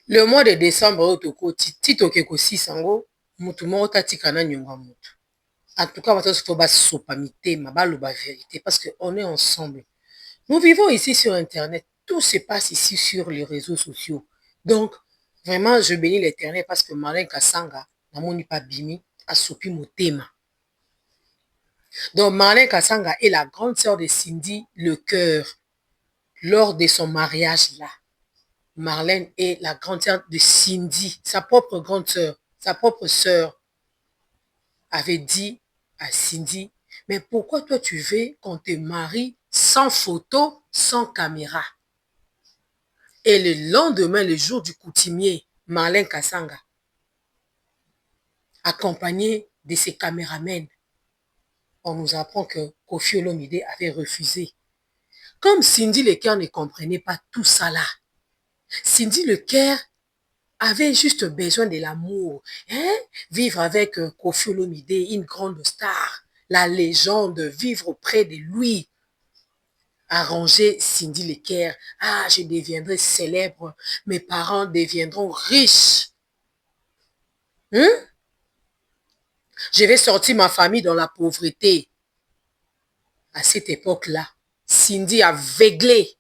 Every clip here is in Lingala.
Le mois de décembre, otoko, titoke ko 600, mutu moko tatika na nyonga mutu. En tout cas, on va se faire sopamité, ma balle la vérité, parce qu'on est ensemble. Nous vivons ici sur Internet. Tout se passe ici sur les réseaux sociaux. Donc, vraiment, je bénis l'Éternel parce que Marlin Kassanga, n'a pas bimi, a sopi motema. Donc, Marlène Kassanga est la grande sœur de Cindy Le Cœur. Lors de son mariage là, Marlène est la grande sœur de Cindy, sa propre grande sœur, sa propre sœur avait dit à Cindy, mais pourquoi toi tu veux qu'on te marie sans photo, sans caméra? Et le lendemain, le jour du coutumier, Marlène Kassanga, accompagnée de ses caméramens, on nous apprend que Koffi Olomide avait refusé. Comme Cindy Le Cœur ne comprenait pas tout ça là, Cindy Le Cœur avait juste besoin de l'amour. Hein? Vivre avec Koffi Olomide, une grande star, la légende, vivre auprès de lui. Arranger Cindy Le Cœur. Ah, je deviendrai célèbre. Mes parents deviendront riches. Hein? Je vais sortir ma famille dans la pauvreté. À cette époque-là, Cindy aveuglée.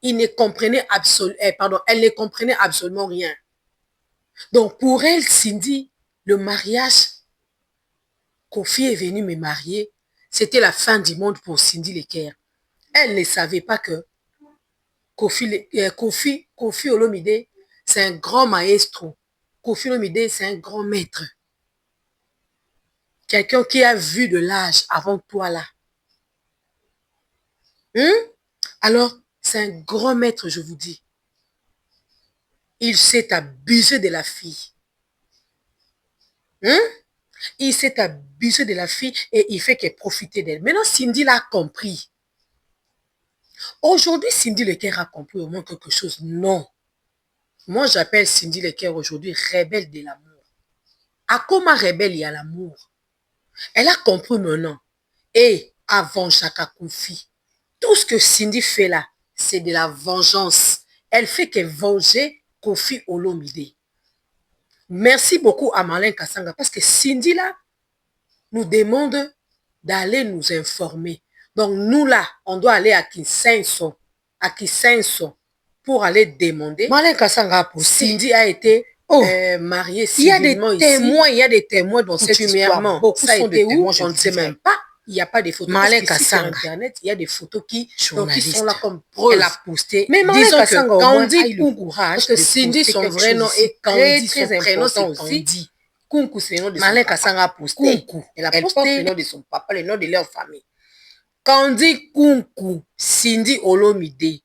Elle ne comprenait absolument rien. Donc, pour elle, Cindy, le mariage, Koffi est venu me marier, c'était la fin du monde pour Cindy Le Cœur. Elle ne savait pas que Koffi Olomide, c'est un grand maestro. Koffi Olomide, c'est un grand maître. Quelqu'un qui a vu de l'âge avant toi là. Alors, c'est un grand maître, je vous dis. Il s'est abusé de la fille. Il s'est abusé de la fille et il fait qu'elle profite d'elle. Maintenant, Cindy l'a compris. Aujourd'hui, Cindy Le Cœur a compris au moins quelque chose. Non. Moi, j'appelle Cindy Le Cœur aujourd'hui rebelle de l'amour. À comment rebelle il y a l'amour? Elle a compris maintenant. Et avant Jacques Koffi, tout ce que Cindy fait là, c'est de la vengeance. Elle fait que venger Koffi Olomide. Merci beaucoup à Marlène Kassanga parce que Cindy là nous demande d'aller nous informer. Donc nous là, on doit aller à Kisenso pour aller demander. Marlène Kassanga pour Cindy a été mariée civilement ici. Il y a des témoins dans cette histoire. Beaucoup sont des témoins, je ne sais même pas. Il n'y a pas de photos. Marlène Kassanga. Sur Internet, il y a des photos qui sont là comme preuve. Elle a posté. Mais Marlène Kassanga, quand on dit courage, que Cindy, son vrai nom est Candy, son prénom c'est Candy. Kunku, c'est le nom de son papa. Kassanga a posté. Elle a posté le nom de son papa, le nom de leur famille. Candy Kunku, Cindy Olomide,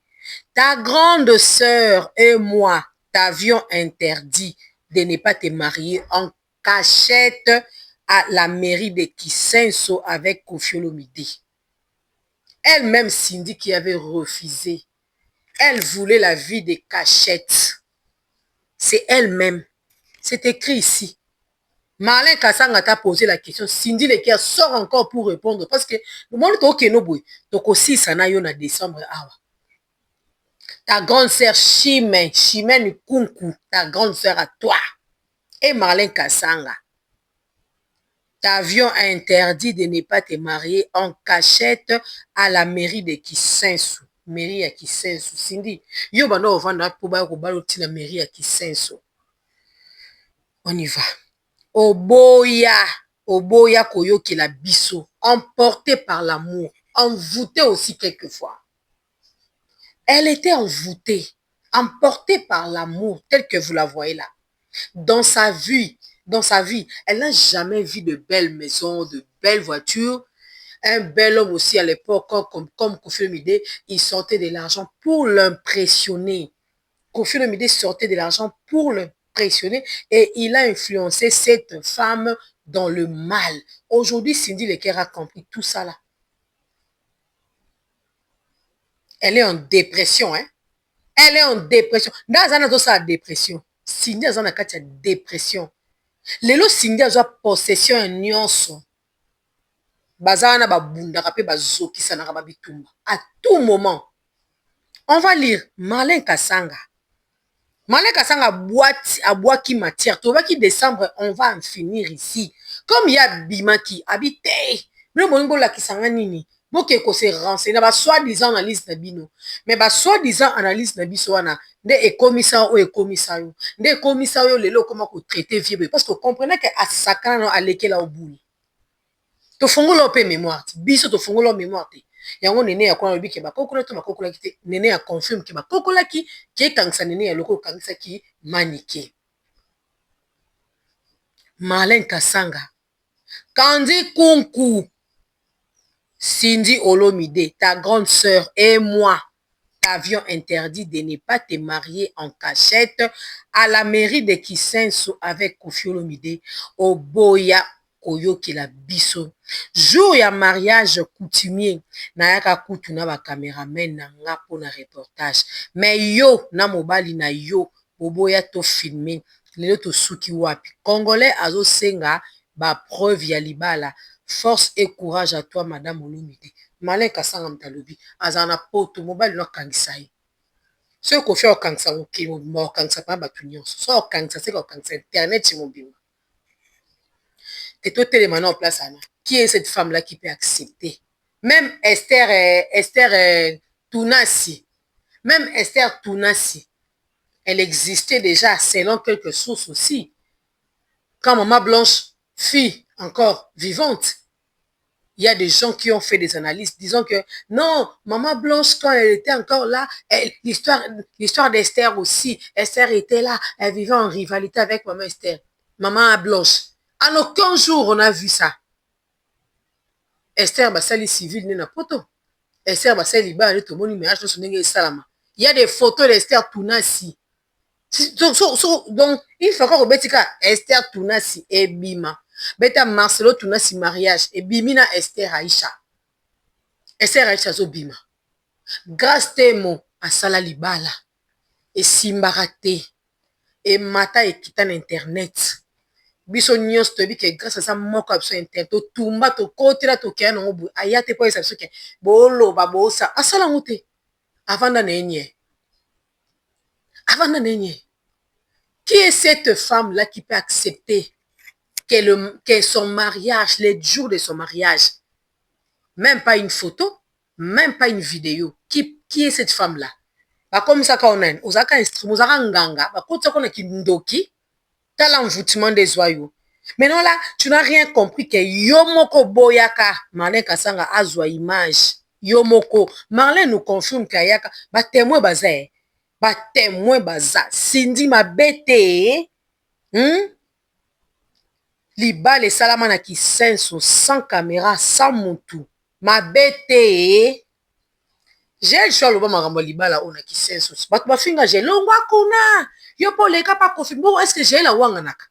ta grande sœur et moi t'avions interdit de ne pas te marier en cachette à la mairie de Kisenso avec Koffi Olomide. Elle-même, Cindy, qui avait refusé. Elle voulait la vie de cachette. C'est elle-même. C'est écrit ici. Marlène Kassanga t'a posé la question. Cindy Le Cœur sort encore pour répondre. Parce que le monde est aussi ça na décembre. Ta grande sœur Chimène Kunku, ta grande sœur à toi. Et Marlène Kassanga. T'avions interdit de ne pas te marier en cachette à la mairie de Kisenso. Mairie à Kisenso. Cindy, yo bando ovanda pour ba ko baloti la mairie à Kisenso. On y va. Oboya koyoki la biso, emportée par l'amour, envoûtée aussi quelquefois. Elle était envoûtée, emportée par l'amour, tel que vous la voyez là. Dans sa vie, elle n'a jamais vu de belles maisons, de belles voitures. Un bel homme aussi à l'époque, comme Koffi Olomide, il sortait de l'argent pour l'impressionner. Koffi Olomide sortait de l'argent pour l'impressionner et il a influencé cette femme dans le mal. Aujourd'hui, Cindy Le Cœur a compris tout ça là. Elle est en dépression, hein? Elle est en dépression. Dans sa dépression. Cindy a une dépression. Lelo Cindy a possession en nyonso. Bazana ba bunda kape bazoki sana ka bitumba. À tout moment. On va lire Marlène Kassanga. Marlène Kasanga a boit qui matière. Tu vois qui décembre, on va en finir ici. Comme il y a Bima qui habite, mais bon, la qui s'en nini. Bon, que se renseigner, bah, soi-disant analyse Nabino. Mais bah, soi-disant analyse Nabisoana, des commissaires ou commissaires. Des commissaires, les lots, comment vous traitez vieux. Parce que vous comprenez qu'à Sakana, à l'équelle au bout. Tu fongola pe mémoire. Biso tu fongola mémoire. Yango nene ya kwa lobi ke bakokola to bakokola ki te nene ya confirme ke bakokola ki ke kangisa nene ya loko kangisa ki manike. Marlène Kasanga, Kandi Kunku, Cindy Olomide, ta grande sœur et moi t'avions interdit de ne pas te marier en cachette à la mairie de Kisenso avec Kofi Olomide au Boya Koyoki la biso. Jour ya mariage coutumier, nayaka kutu na ba cameraman na nga pona reportage. Mais yo na mobali na yo oboya to filmer. Lelo to suki wapi. Congolais azo senga ba preuve ya libala. Force et courage à toi, Madame Olomide. Marlène Kasanga mtalobi. Azana poto mobali no kangisa ye. Ce qu'on fait au kangisa mo kangisa pa batu nyonso. So au kangisa c'est au kangisa internet mobile. Et toi, t'es maintenant en place, Anna. Qui est cette femme-là qui peut accepter? Même Esther Tounassi. Même Esther Tounassi. Elle existait déjà selon quelques sources aussi. Quand Maman Blanche fut encore vivante, il y a des gens qui ont fait des analyses disant que non, Maman Blanche, quand elle était encore là, l'histoire d'Esther aussi, Esther était là, elle vivait en rivalité avec Maman Esther, Maman Blanche. En aucun jour, on a vu ça. Esther Bassali civil n'est pas poto. Esther Bassali ba le tomoni ménage son ndenge salama. Il y a des photos d'Esther Tounassi. Donc, il faut encore betika Esther Tounassi et Bima. Beta Marcelo Tounassi mariage et Bimina Esther Aïcha. Esther Aïcha zo Bima. Grâce temo à Sala Libala et Simbarate et Mata et Kitan Internet. Biso nyos to bi ke grâce à ça moko abso internet to tumba to kotela to kya no bu ayate po isa ke bolo babo sa asala ngote avant nenye qui est cette femme là qui peut accepter que son mariage les jours de son mariage même pas une photo même pas une vidéo qui est cette femme là ba comme ça quand on a ozaka instrument ozaka nganga ba kotsa kona kindoki t'as l'envoûtement des oiseaux. Maintenant là, tu n'as rien compris que Yomoko Boyaka, Marlène Kasanga azwa image. Yomoko. Marlène nous confirme qu'Ayaka, ba témoin bazé. Ba témoin baza. Cindy ma bête. Liba les salamana qui senso sans caméra, sans moutou. Ma bête. J'ai le choix le marambo libala on a qui senso. Bat ma finga j'ai longwa kuna. Yo po leka pa confirme. Bon, est-ce que j'ai la wanganaka?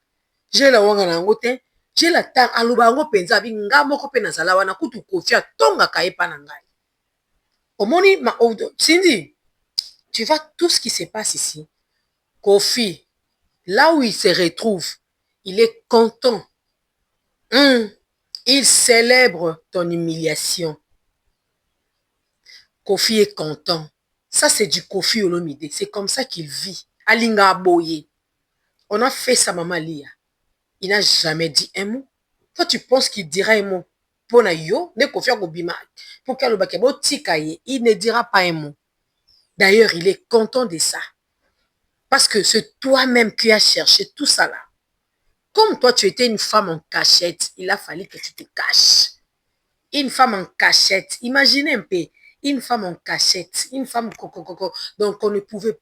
J'ai la wangana ngote. J'ai la tang aluba ngo penza bi nga moko pe nazala wana kutu kofia tonga kaepa na ngai. Omoni ma Cindy, tu vois tout ce qui se passe ici. Kofi, là où il se retrouve, il est content. Il célèbre ton humiliation. Kofi est content. Ça, c'est du Kofi Olomide. C'est comme ça qu'il vit. Alinga Aboye. On a fait sa maman Lia. Il n'a jamais dit un mot. Toi, tu penses qu'il dira un mot. Pour yo, ne Kofi Agobima. Pour qu'il il ne dira pas un mot. D'ailleurs, il est content de ça. Parce que c'est toi-même qui as cherché tout ça là. Comme toi, tu étais une femme en cachette, il a fallu que tu te caches. Une femme en cachette. Imaginez un peu. Une femme en cachette. Une femme donc on ne pouvait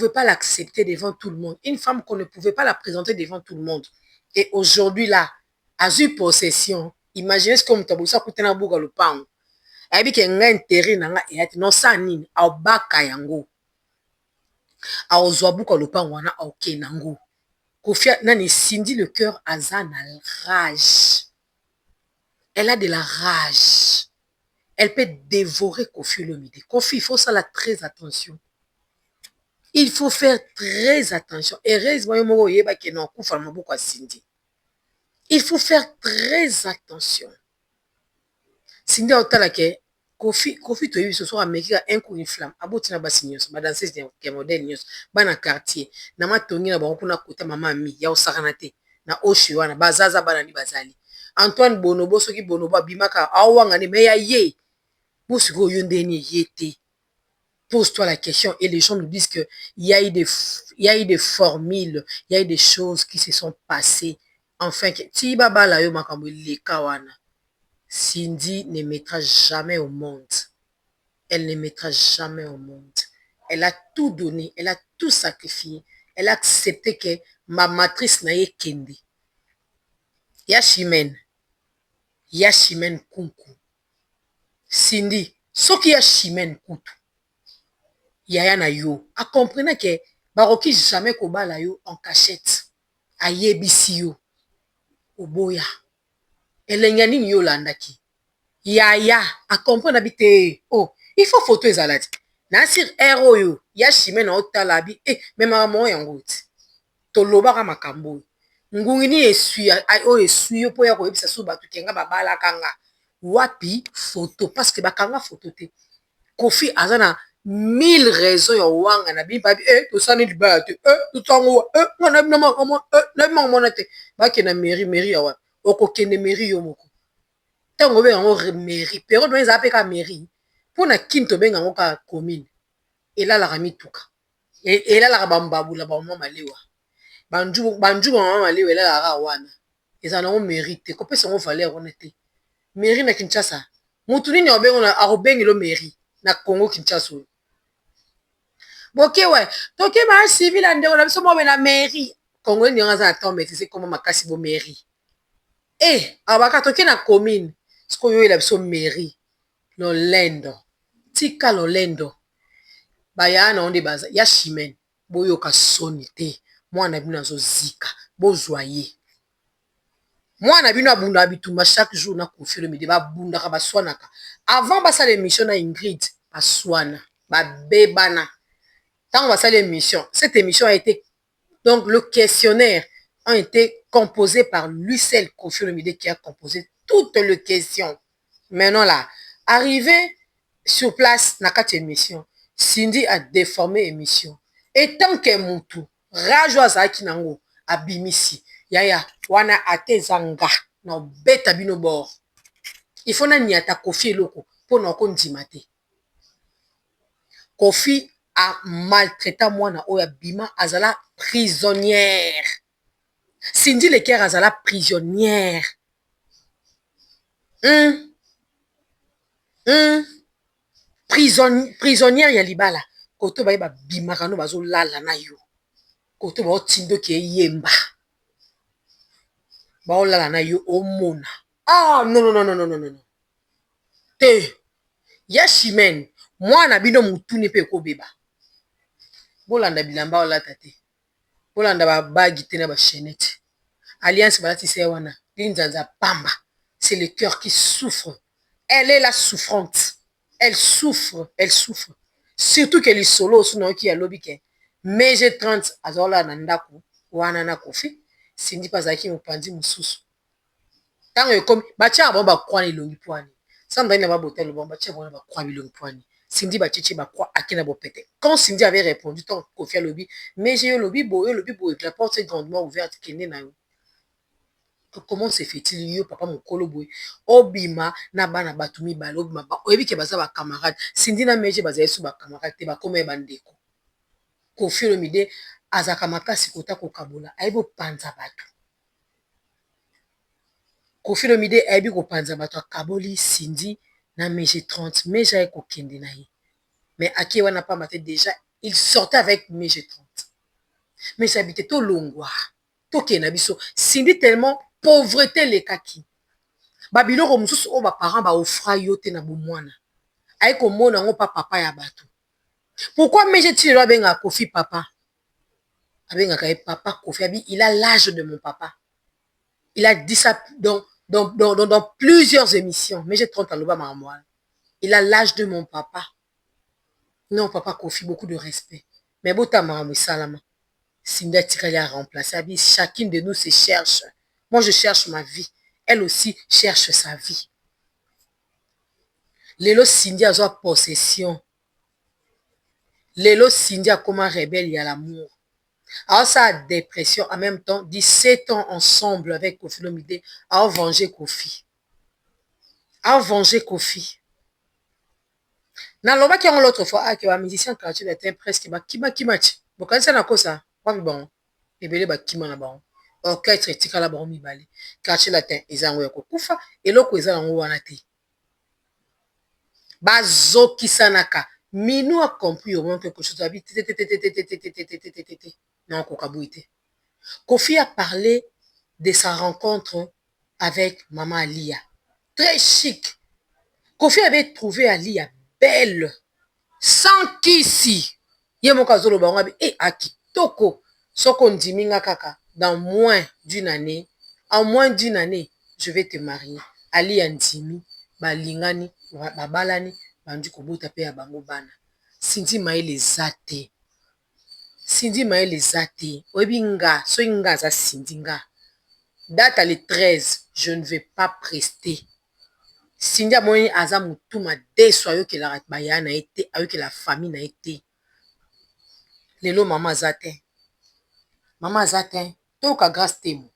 pas l'accepter devant tout le monde. Une femme qu'on ne pouvait pas la présenter devant tout le monde. Et aujourd'hui là, a eu possession. Imaginez ce qu'on t'a dit ça coûte na bouga le pan. Elle dit qu'il y a un intérêt non ça ni au baka yango. A ozoabuka le pan wana au kenango. Kofia nani Cindy le cœur azan à rage. Elle a de la rage. Elle peut dévorer Kofi Olomide. Kofi, il faut ça là très attention. Il faut faire très attention. Heureusement, il faut faire très attention. Cindy Otalake, Kofi to ce soir ameki un coup une flamme abotina basi nyonso ba danseuse de modèle nyonso bana quartier na matongi na bango kuna kota mama mi ya osakana te na oshi wana bazaza bana ni bazali Antoine Bonobo soki Bonobo abimaka awanga ne mais ya ye bosi ko yo ndeni yete. Pose-toi la question et les gens nous disent que il y a eu des formules, il y a eu des choses qui se sont passées. Enfin, ti baba la yo makambo le kawana. Cindy ne mettra jamais au monde. Elle ne mettra jamais au monde. Elle a tout donné, elle a tout sacrifié. Elle a accepté que ma matrice n'a ye kende. Ya Chimène Kunku. Cindy, soki ya Chimène Kutu. Yaya na yo. A comprenez que baroki jamais kobala yo en cachette. Ayebisi yo. Oboya. Elenge nini yo landaki. Yaya, a comprendre bité. Oh, il faut photo ezalati. Na sir héros yo, ya Chimène otala bi même maman yango ti. To lobaka makambo. Ngungi ni esui o esui yo po ya ko yebisa so batu kenga babala kanga. Wapi photo parce que bakanga photo te. Kofi azana 1000 raisons yo wanga na bi babi to sani libaya te to tango ngana bi na mama te. Ba ke na mairie ya wa. Okokende mairie yo moko. Tango be yango mairie pero do eza pe ka mairie pona kinto benga ngo ka commune elalaka mituka elalaka bambabula ba mama malewa banju mama malewa elalaka wana eza nango mairie te kopesa ngo valeur wana te mairie na Kinshasa mutu nini obengo na akobengelo mairie na Congo Kinshasa boke we toke ma civil ande na biso mo be na mairie Congo ni ngaza temps maîtriser comment makasi bo mairie abaka toke na commune siko yo ela biso mairie lolendo tika lolendo baya na onde baza ya Chimène boyoka soni te mwana bino azozika bozwa ye mwana bino abunda bitumba chaque jour na Koffi Olomide babundaka baswanaka avant basala émission na Ingrid baswana babebana tant basala émission cette émission a été donc le questionnaire a été composé par lui seul Koffi Olomide qui a composé toutes les questions. Maintenant là, arrivé sur place, na kati émission, Cindy a déformé émission. Et tant que Moutou, Rajo Azaki nango, abimisi, yaya, wana ate zanga, na beta bino bord. Il faut na niata Koffi eloko, pour na kondimate. Koffi a maltraité moi na oya bima azala prisonnière. Cindy Leker azala prisonnière. Prisonnière ya libala koto baye babimaka no bazolala na yo koto baotindo ke yemba baolala na yo omona non te ya Chimène mwana bino mutuni pe kobeba bolanda bilamba olata te bolanda babagi te na bachenete alliance balatisa ye wana linzanza pamba. C'est le cœur qui souffre. Elle est la souffrante. Elle souffre. Surtout que les solos sont qui a lobby ke. Mais j'ai 30 azola nandaku wana na Koffi. Cindy Pazaki mopandi mususu. Tango ekomi bacha bon ba kwa ni longi poani. Sandra na ba botel bon bacha bon ba kwa bilongi poani. Cindy bachichi ba kwa akina bopete. Quand Cindy avait répondu tant Koffi a lobby, mais j'ai eu lobby boy, la porte est grandement ouverte kende na yo. Comment se fait-il yo papa mokolo boy obima na bana batu mibale obima ba oyebi ke baza ba camarade Cindy na meje baza yesu ba camarade te ba koma ba ndeko Koffi Olomide azaka makasi kota ko kabola ayibo panza batu Koffi Olomide ayibi ko panza batu akaboli Cindy na meje 30 meje ay ko kende na ye mais aki wana pa maté déjà il sortait avec meje 30 mais habitait to longwa to kena biso Cindy tellement pauvreté les kaki babiloko mosusu o ba parents ba offra yo te na bomwana ay ko mona ngo papa ya bato pourquoi meje ti lo benga Koffi papa abenga ka papa Koffi abi il a l'âge de mon papa il a dit ça dans plusieurs émissions mais j'ai 30 ans loba mamoine il a l'âge de mon papa non papa Koffi beaucoup de respect mais bota mamu salama Cindy Tikali a remplacé abi chacune de nous se cherche. Moi, je cherche ma vie. Elle aussi cherche sa vie. lelo Cindy azwa possession, lelo Cindy akoma rebelle ya l'amour. Alors ça dépression en même temps 17 ans ensemble avec Kofi Olomide a venger Kofi. A venger Kofi. Nalobaki yango l'autre fois que ba musicien culturel était presque ba kimachi. Bokanisa na kosa kwa bon. Ebele ba kima na ba. Orchestre etikala ba mibale. Culture latin ezango ya kokufa eloko ezala ngo wana te. Bazokisanaka. Minu a compris au moins quelque chose. Non, Kokabouité. Kofi a parlé de sa rencontre avec Maman Alia. Très chic. Kofi avait trouvé Alia belle. Sans kisi. Yemokazolo bangabi. Et akitoko. Soko ndiminga kaka. Dans moins d'une année. En moins d'une année, je vais te marier. Alia ndimi. Balingani. Babalani. Bandu kobota pe ya bango bana. Cindy Maele zate. Cindy Maele zate. Oyebi nga. So nga za Cindy nga. Date le 13. Je ne vais pas prester. Cindy a moyen aza mutuma deso ayoke la baya na ete. Ayoke la famille na ete. Lelo mama zate. Mama zate. Toka grâce temo.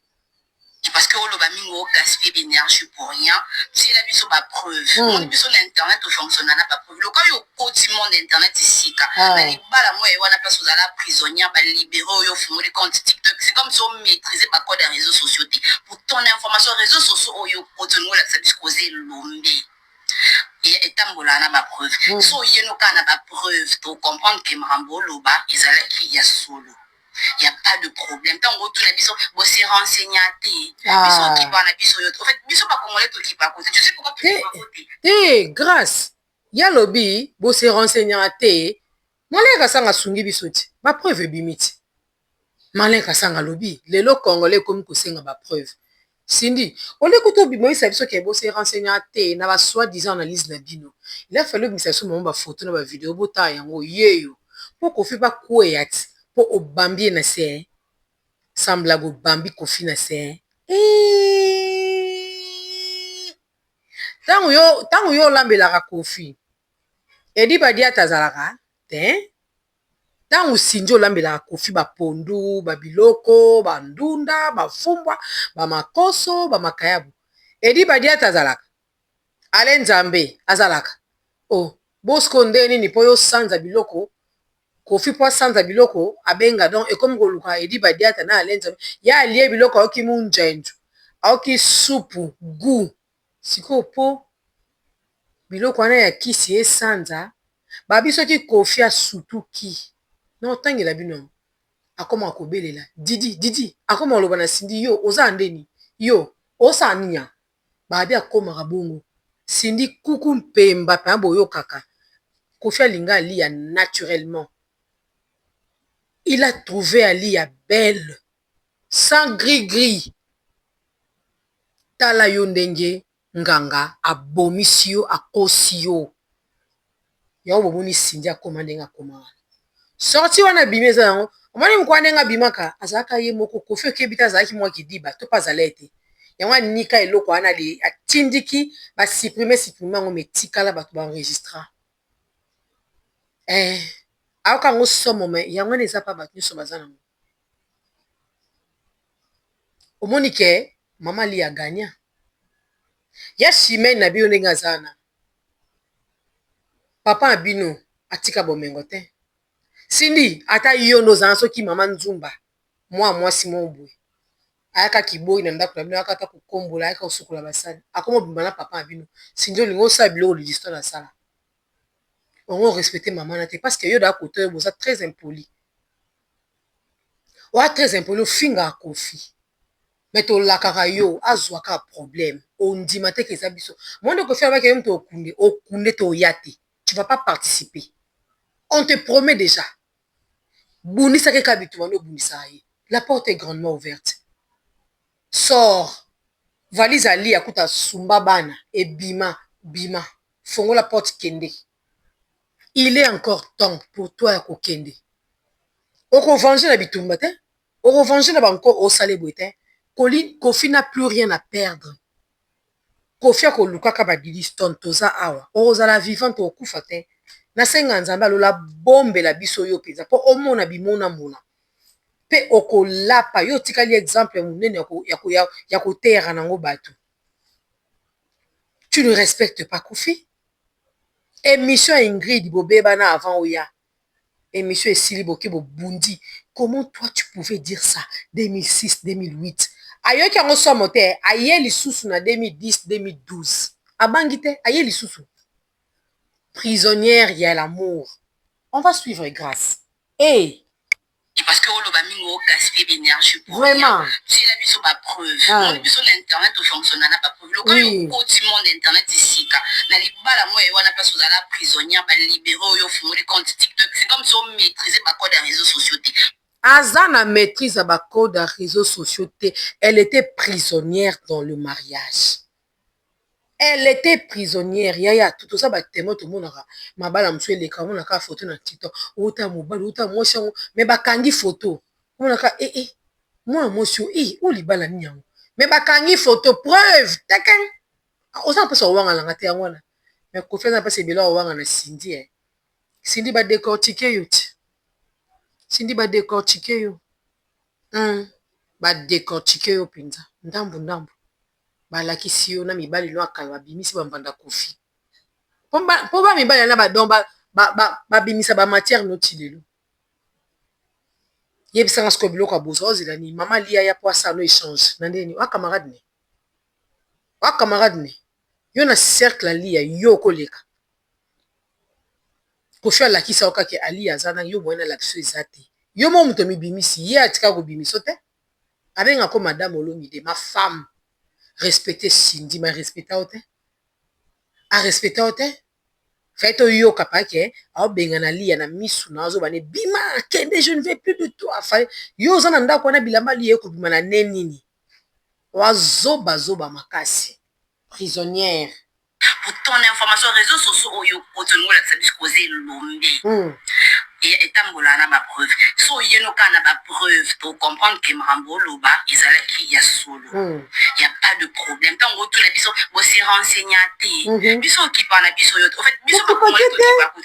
Parce que on va mingo gaspiller d'énergie pour rien. C'est la biso ba preuve. On biso l'internet au fonctionne na pas preuve. Le cas yo quotidien d'internet ici ka. Na li bala mo e wana place aux la prisonnière ba libérer yo fumo les comptes TikTok. C'est comme si on maîtrisait pas quoi des réseaux sociaux. Pour ton information réseaux sociaux yo quotidien la ça causer l'ombe. Et tambola na ba preuve. So yeno ka na ba preuve pour comprendre que Marambo loba ezala ki ya solo. Il n'y a pas de problème. Tant que tu as besoin de se renseigner à tes. En fait, biso pas congolais tout qui par côté. Tu sais pourquoi tu es par côté? Eh, grâce. Ya lobby, bo se renseigner à tes. Maleka sanga sungi bisoti. Ba preuve bimiti. Maleka sanga lobby. Lelo congolais comme ko senga ba preuve. Cindy, on écoute au bimo isa biso ke bo se renseigner à tes na ba soi-disant analyse na bino. Il a fallu que ça soit mon ba photo na ba vidéo bota yango yeyo. Pour ko fi ba kweyati. Po obambi na se sambla go bambi Kofi na se tango yo lambelaka Kofi edi badi atazalaka te tango Cindy olambelaka Kofi bapondu babiloko bandunda bafumbwa bamakoso bamakayabu edi badi atazalaka ale nzambe azalaka bosko nde nini po yo sanza biloko Kofi po sanza biloko abenga donc et comme koluka edi badiata na alenza ya alie biloko aoki munjenju aoki supu gu siko po biloko wana ya kisi esanza babisoki Kofi asutuki non tangela bino akoma kobelela didi akoma oloba na Cindy yo oza ndeni yo osania babi akoma bongo Cindy kuku mpemba pa boyo kaka Kofi alinga alia naturellement. Il a trouvé Alia belle, sans gris-gris. Tala yo ndenge nganga abomisio akosio. Yao bomoni Cindy akoma ndenga akoma. Sorti wana bimeza yango. Omani mkwa ndenga bimaka azaka ye moko Kofi okebita azaki mwa kidiba to pas alete. Yango nika eloko wana li atindiki ba supprimer ngo metikala bato ba enregistra. Aoka ngo somo me yango neza pa bato nyonso baza nango. Omoni ke mama li aganya. Ya shime na bino ndenge azana. Papa abino atika bomengo te. Cindy ata yo nozana soki mama nzumba. Mwasi boye. Ayaka kiboyi na ndako na bino akata kokombola ayaka kosukola basali. Akoma bimba na papa abino. Cindy olingo sa biloko le histoire na sala. On respecter maman na te parce que yo da côté boza très impoli. Wa très impoli finga Kofi. Mais to lakaka yo azwaka problème. On dit matin que ça biso. Moi de Kofi avec un to okunde to yate. Tu vas pas participer. On te promet déjà. Bunisa ke kabitu wano bunisa ye. La porte est grandement ouverte. Sors. Valise ali akuta sumba bana et bima. Fongo la porte kende. Il est encore temps pour toi à kokende. Oko venger la bitumba te. Oko venger na banko au salé boite. Kofi n'a plus rien à perdre. Kofi akolukaka badiliston toza awa ozala vivante okufa te nasenga nzambe alola bombela biso yo mpenza mpo omona bimona mpe okolapa yo tikali exemple monene ya koteyaka nango bato. Tu ne respectes pas Kofi. Émission Ingrid bobebana avant oya émission esili boke bobundi. Comment toi tu pouvais dire ça 2006 2008 ayoki yango somo te aye lisusu na 2010 2012 abangi te aye lisusu. Prisonnière ya l'amour. On va suivre grâce. Hey. Parce que on va mingo gaspiller d'énergie pour vraiment. Si la biso ba preuve. On biso l'internet au fonctionne na ba preuve. Le quand quotidien d'internet ici ka na libala moi wana place aux ala prisonnière ba libérer yo fumo les comptes TikTok. C'est comme si on maîtrisait ba code des réseaux sociaux. Azana maîtrise à ba code des réseaux sociaux. Elle était prisonnière dans le mariage. Elle était prisonnière. Yaya, tout ça, bah, témoin, tout le monde a. Ma balle, monsieur, les camons, on a photo dans TikTok. Ota, mobile, ota, moi, mais bah, kangi photo. On a moi, monsieur, où les balles, mais bah, kangi photo, preuve. Taken. On s'en peut se voir en langue, mais qu'on fait un peu, c'est bien là, on va en Cindy. Cindy va décortiquer, yo. Cindy va décortiquer, yo. Va décortiquer, yo, pinza. Ndambu. Balakisi yo na mibali no akala babimisi bambanda Kofi. Po ba mibali na badon babimisa ba matière noti lelo. Yebisanga sko biloko abozo ozela ni mama lia ya poisa no échange. Nandeni wa camarade ne. Wa camarade ne. Yo na cercle lia yo koleka. Kofi alakisa okake ali azana yo moyena lakiso ezate. Yo mo muto mibimisi ye atika ko bimiso te. Abenga ko madame Olomide ma femme. Respecter Cindy, mais respecter autant. A respecter autant. Fait yo kapake, a bengana li na misu na zo bane bima kende je ne veux plus de toi. Fa yo zana nda ko na bilamba li ko bima na nenini. Wa zoba makasi. Prisonnière. Pour ton information réseaux sociaux yo kotongo la sabis causer lombe. Et tambola na ma preuve. So yeno kana ba preuve pour comprendre que Marambo loba ezala ki ya solo. Il y a pas de problème. Tant que tout la biso bo se renseignaté. Biso qui parle na biso yo. En fait biso ba ko côté.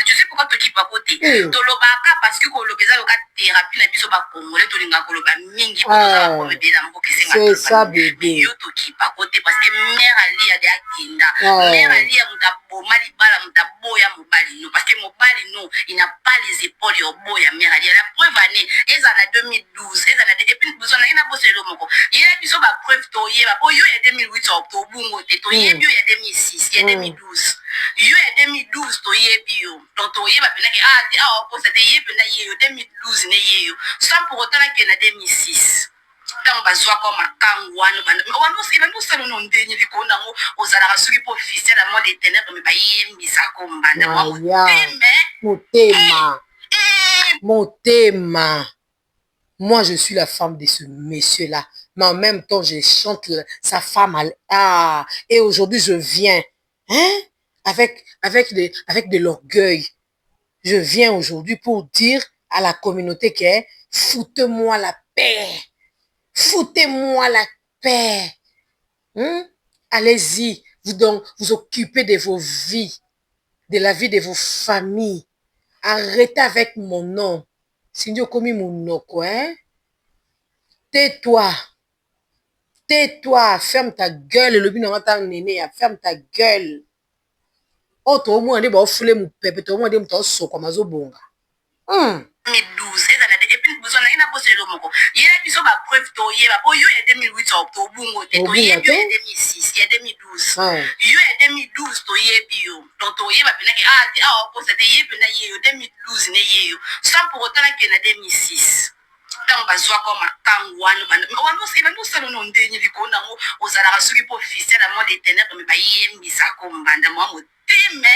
Tu sais pourquoi to qui pas côté? To loba ka parce que ko lobeza loka thérapie na biso ba congolais to linga ko loba mingi ko za ko me bela mbo kese nga. C'est ça bébé. Yo to qui pas côté parce que mère ali ya de akinda. Mère ali ya mutaboma libala mutaboya mobali no parce que mobali no il n'a pas les épaules yo boya mère ali la preuve année eza na 2012 eza na et puis besoin na ina boselo moko yela biso ba preuve to yeba po yo ya 2008 octobre te to yebi yo ya 2006 ya 2012 yo ya 2012 to yebi yo donc to yeba pena ke po c'était yebi na yeyo 2012 ne yeyo sans pour autant que na 2006 tant bazwa comme makangu wana wana ina sala no ndenyi likona ngo ozala suki po officiel à moi des ténèbres mais ba yembisa ko mbanda mo motema Motema. Moi, je suis la femme de ce monsieur-là. Mais en même temps, je chante sa femme. Et aujourd'hui, je viens avec de l'orgueil. Je viens aujourd'hui pour dire à la communauté que foutez-moi la paix. Foutez-moi la paix. Allez-y, vous occupez de vos vies, de la vie de vos familles. Arrêtez avec mon nom. Cindy Okomi Mounoko, hein? Tais-toi. Tais-toi. Ferme ta gueule. Le bino mata néné. Ferme ta gueule. Oh, toi, moi, on est bon, foulé mon pépé. Toi, moi, on est bon, so comme azo bonga. 2012, et puis besoin na ina boselo moko. Yela biso ba preuve to yeba po yo ya 2008 octobre te to yebi yo ya 2006 ya 2012. Yo ya 2012 to yebi yo. Donc to yeba pena ke po c'était yebi na yeyo 2012 ne yeyo. Sans pour autant que na 2006. Tant bazwa comme makangu wana wana sala no ndenyi likona ngo ozala suki po officiel à moi des ténèbres mais ba yembisa ko mbanda mo moteme.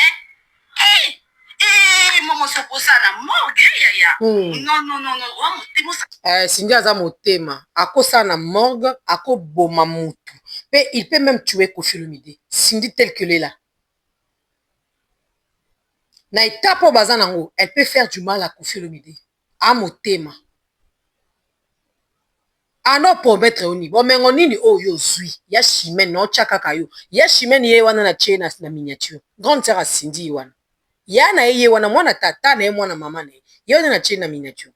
Maman sokosa na morgue yaya. Non. Cindy aza motema. Akosa na morgue, ako boma mutu. Mais il peut même tuer Kofi Olomide. Cindy tel que elle est là. Na etapo bazanango, elle peut faire du mal à Kofi Olomide. A motema. ano promettre oni bomengo nini oyo zui ya chimene no chakaka yo ya chimene ye wana na tie na miniature grande sœur asindi wana ya na ye wana mwana tata na ye mwana mama na ye wana na tie na miniature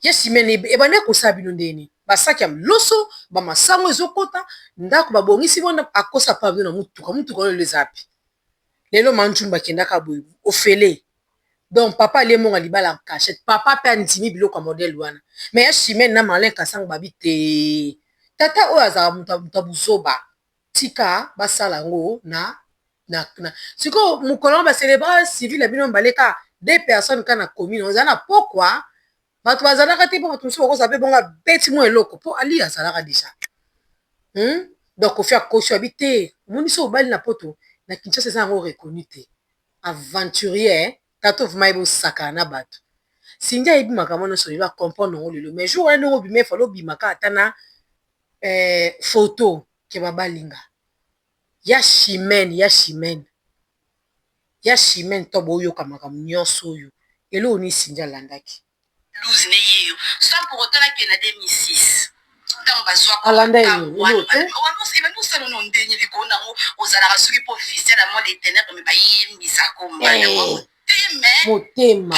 ya chimene ebande kosala bino ndeni basaki ya loso bamasango ezokota ndako babongisi bona akosa pa bino na mutuka oyo lezapi lelo manjumba bakendaka boye ofele donc papa ali emonga libala en cachette papa mpe andimi biloko ya modele wana mais ya chimene na Marlin Kasanga babi te tata oyo azala moto ya buzoba tika basala yango na sikoyo mokolo ngo bacelebra civile ya bino baleka 2 personnes ka na commune oza na pokwa bato bazalaka te mpo bato mosusu bakozala mpe bongo abeti mo eloko mpo ali azalaka deja donc kofi akosi abi te omoni so obali na poto na Kinshasa eza yango reconnu te aventurier tato vuma ebosakana na bato sindia yebi makambo nyonso lelo acomprendre yango lelo mais jour wana ndenge obima efala obimaka ata na photo ke babalinga ya chimene to boyoka makambo nyonso oyo elo oni sindia alandaki Louze ne yeyo sans pour autant que na 2006 donc bazwa alanda wana osala no ndenye likona ngo ozalaka soki po officiel amo les ténèbres me bayembisa komba yango motema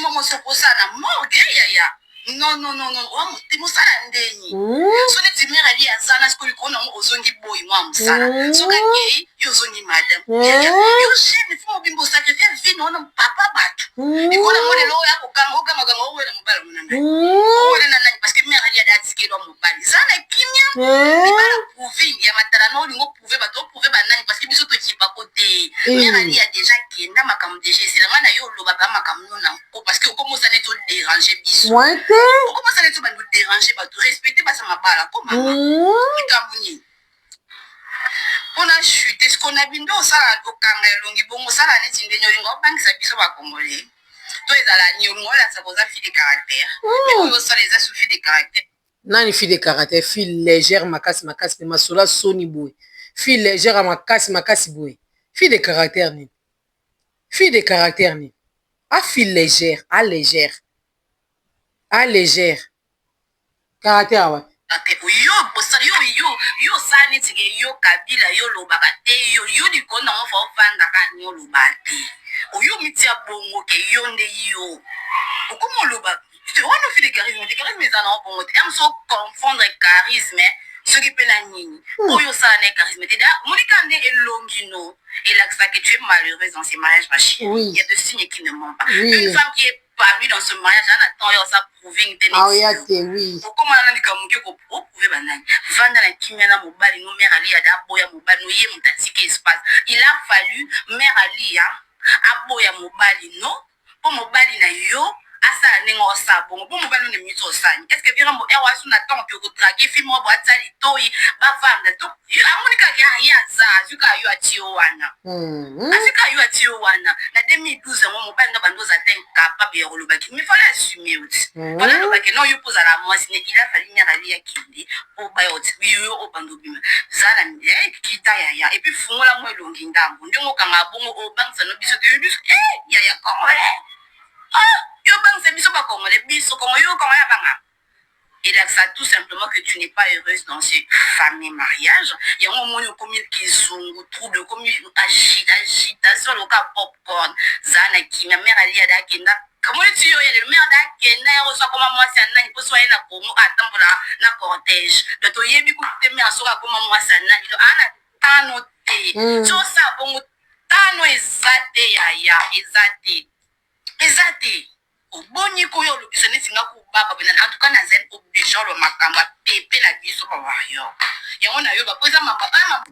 momo sokosala morgue yaya non wa motema osala ndeni so neti mare ali aza na sikoyo likona ngo ozongi boyi mwa mosala soki akei yo ozongi madame yo jeune fo mobimba osakrifie vino wana papa bato likona ngo lelo oyo akokanga okamaganga owela mobala monana owele na nani parce que mare ali ada atikelwa mobali eza na kimia libala prouve ya matala na olingo prouve bato oprouve banani parce que biso tokipako te mare ali ya deja kenda makambo deja eselanga na yo oloba ba makambo no na nko parce que okomosa neti odérange biso okomosa neti obandi odérange bato respecte basa mabala ko mama likambo nini mpona chute siko na bindo osala okanga elongi bongo osala neti ndenge olinga obangisa biso bakongole to ezala ni olinga olasa koza fille de caractère mais oyo osala eza su fille de caractère nani fille de caractère fille légère makasi mpe masola soni boye fille légère ya makasi boye fille de caractère nini a fille légère caractère awa yo osala neti ke yo kabila yo olobaka te yo likolo nango fa ofandaka ni olobaka te oyo mitia bongo ke yo nde yo okoma oloba wana ofi de charisme te charisme eza nango bongo te yam so confondre charisme soki mpe na nini oyo osala na charisme te monika nde elongi no elakisaka que tu es malheureuse dans ces mariages machines il y a des signes qui ne mentent pas une femme qui est parmi dans ce mariage en attendant ça prouver oui okoma na likambo ke ko prouver banani vanda na kimia na mobali no mère ali ada boya mobali no ye mutatike espace il a fallu mère ali aboya mobali no po mobali na yo asala ndenge osala bongo po mobali no nemisi osani est ce que virambo ewa asu na ntango ke kodrage filme oyo boata litoi bavanda to amonikaka ye aza azuka yo atie o wana azuka yo atie o wana na 2012 yango mobali nga bando oza te incapable ya kolobaki mais fala assume oti mpona alobaki non yo mpo ozala mwasi ne il a fallu mère ali akende po baya oti yo o bando obima zala kita yaya epuis fungola mo elongi ndambo ndenge okanga bongo obangisa no biso te biso yaya kongole yo bangisa biso bakongole biso kongo yo kongo ya banga et là ça tout simplement que tu n'es pas heureuse dans ce fameux mariage il y a un moment où comme kizungu trouble comme agitation le cas popcorn zana qui ma mère ali ada kenda comment tu yo le mère da kenda yo so comme moi c'est nani pour soyer na komo attendre na cortège de to yebi ko te me asoka comme moi c'est nani do ana tano te so ça bon tano ezate ya ezate oboni koyo olobisa neti nga kobaba bena en tout cas na zen oblige lo makambo pepe na biso ba warrior yango na yo bapoza mama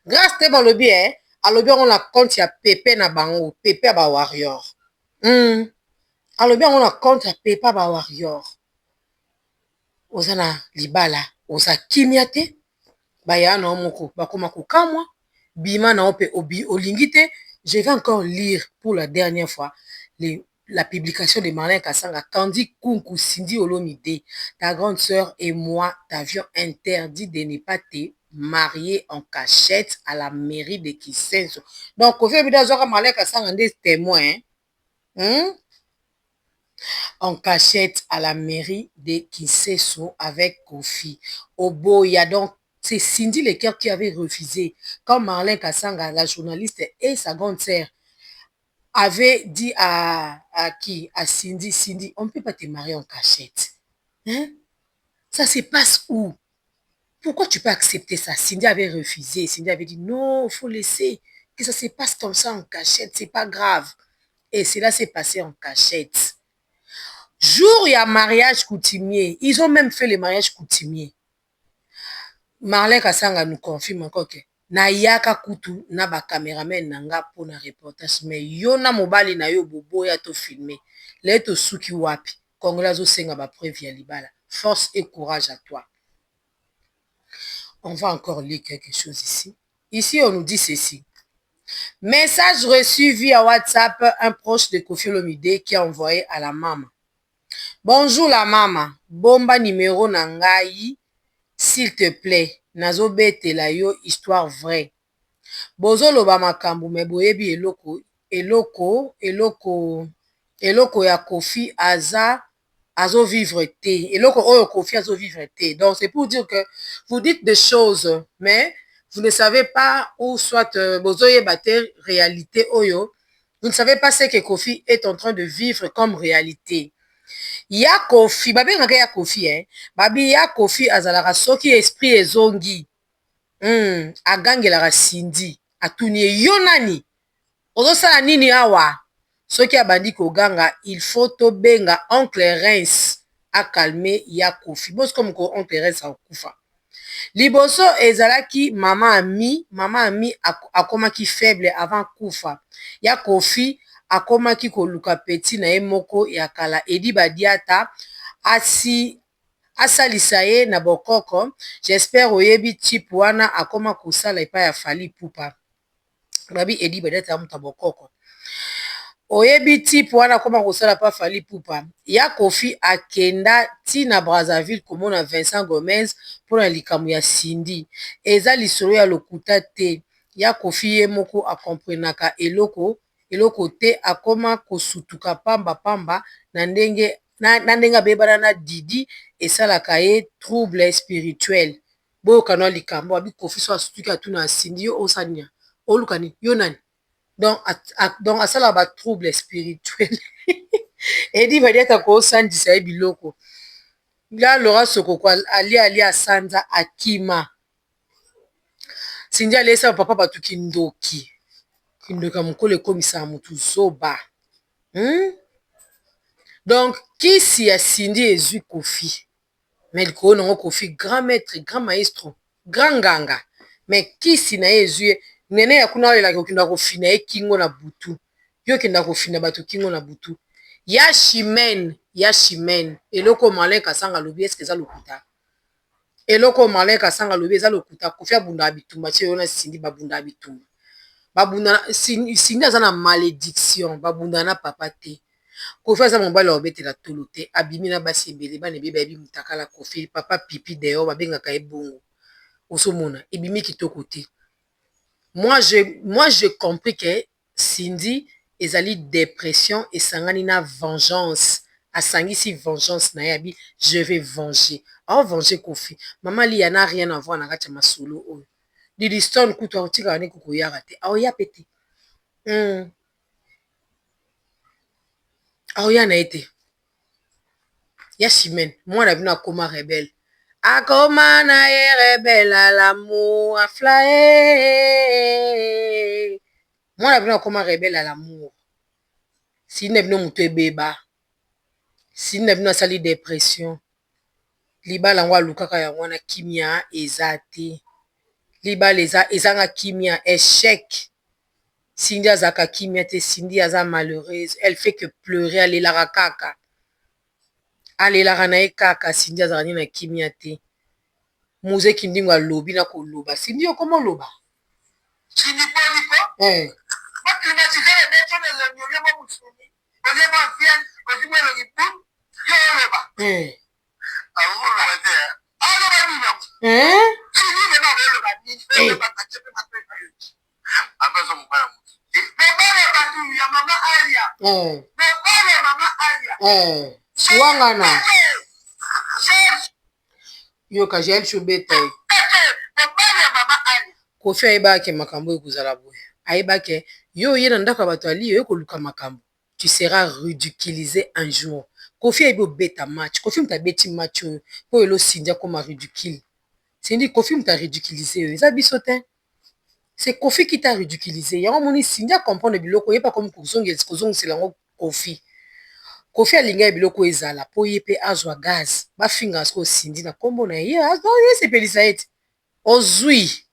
grâce te balobi alobi yango na compte ya pepe na bango pepe ya ba warrior alobi yango na compte ya pepe ya ba warrior oza na libala oza kimia te baya na moko bakoma kokamwa bima na ope olingi te. Je vais encore lire pour la dernière fois la publication de Marlin Kasanga. Candy Kunku Cindy Olomide, ta grande sœur et moi t'avions interdit de ne pas te marier en cachette à la mairie de Kisenso. Donc, au fait, Marlin Kasanga des témoins. en cachette à la mairie de Kinshasa avec Kofi. Oboya, donc c'est Cindy Leker qui avait refusé. Quand Marlène Kassanga, la journaliste et sa grande sœur, avait dit à qui? À Cindy, Cindy, on ne peut pas te marier en cachette. Hein? Ça se passe où? Pourquoi tu peux accepter ça? Cindy avait refusé. Cindy avait dit non, il faut laisser. Que ça se passe comme ça en cachette, c'est pas grave. Et cela s'est passé en cachette. Jour, il y a mariage coutumier. Ils ont même fait le mariage coutumier. Marlène Kassanga nous confirme encore que na yaka kutu na ba cameraman nanga pour na reportage mais yo na mobali na yo bobo ya to filmer. Les to suki wapi. Congolais zo senga ba preuve ya libala. Force et courage à toi. On va encore lire quelque chose ici. Ici, on nous dit ceci. Message reçu via WhatsApp, un proche de Koffi Olomide qui a envoyé à la maman. Bonjour la maman. Bomba numéro nangai, s'il te plaît. Nazobetela yo histoire vraie. Bozo loba makambu me boyebi eloko ya Koffi azo vivre te. Eloko oyo Koffi azo vivre te. Donc c'est pour dire que vous dites des choses, mais vous ne savez pas ou soit bozo yebate réalité oyo. Vous ne savez pas ce que Koffi est en train de vivre comme réalité. Ya Koffi, babi ngaka ya Koffi, hein. Babi ya Koffi azalaka soki esprit ezongi. Agangelaka Cindy. Atuni yo nani. Ozosala nini awa. Soki abandi koganga, il faut tobenga oncle Reims a calmer ya Koffi. Bos comme ko oncle Reims a kufa. Liboso ezalaki mama ami akomaki faible avant kufa. Ya Koffi akomaki koluka petit na ye moko ya kala edi badiata asalisa ye na bokoko. J'espère oyebi type wana akoma kosala epa ya Fally Ipupa. Babi edi badiata muta bokoko. Oyebi type wana akoma kosala pa Fally Ipupa. Ya Koffi akenda tina Brazzaville komona Vincent Gomez pona likamu ya Cindy. Eza lisolo ya lokuta te. Ya Koffi ye moko akomprenaka eloko te akoma kosutuka pamba na ndenge abebana na Didi esalaka ye trouble spirituel. Boyoka na likambo abi Koffi so asutuki atuna na Cindy yo osania. Olukani yo nani? Donc asala ba trouble spirituel. Edi badiata ko sandisa ye biloko. Là Laura Sokoko ali asanza akima. Cindy alesa papa batu kindoki. Kindoka mukole komisa mutu zoba. Donc kisi ya Cindy ezui Koffi. Mais liko nongo Koffi grand maître, grand maestro, grand nganga. Mais kisi na ezui nene ya kuna olela kokinda kofina ye kingo na butu. Yo kenda kofina batu kingo na butu. Ya chimene. Eloko Marlène Kassanga lobi eske eza lokuta. Eloko Marlène Kassanga lobi eza lokuta. Koffi abunda bitumba ti yona Cindy babunda bitumba. Babunda Cindy aza na malédiction, babunda na papa te. Koffi aza mobali obetela tolo te, abimi na basi ebele bana ebe bayebi mutakala Koffi, papa pipi d'ailleurs babengaka ye bongo. Osomona ebimi kitoko te. Moi j'ai compris que Cindy ezali dépression esangani na vengeance. Asangisi vengeance na yabi, je vais venger. Oh venger Koffi. Maman Lia n'a rien à voir na kati masolo oyo. Didi Stone kutu akotika ane kuko yaka te. Aoya pete. Aoya na ete. Ya chimene. Mwana bino akoma rebelle. Akoma na ye rebelle à l'amour a fly. Mwana bino akoma rebelle à l'amour. Si ne bino mutu ebeba. Si ne bino asali dépression. Libala ngwa lukaka ya wana kimia ezate. Libala ezanga kimia échec. Cindy azaka kimia te, Cindy aza malheureuse. Elle fait que pleurer, alelaka kaka. Alelaka na ye kaka, Cindy azaka na kimia te. Muze kindingo alobi na koloba. Cindy okoma loba. Cindy Polipo? Eh. wangana yo ka jeli chobeta Kofi ayebake makambo ekozala boye ayebake yo ye na ndako ya bato ali yo ekoluka makambo tu seras ridiculisé un jour. Kofi ayebi obeta match Kofi mutu abeti match oyo mpo elo Cindy akoma ridicule Cindy Kofi mutu aridiculise oyo eza biso te c'est Kofi qui t'a ridiculisé yango moni Cindy akomprendre biloko oyeba komi kozongisela yango Kofi alingi ya biloko ezala mpo ye mpe azwa gaz bafinga siko Cindy na nkombo na ye asepelisa ete ozwi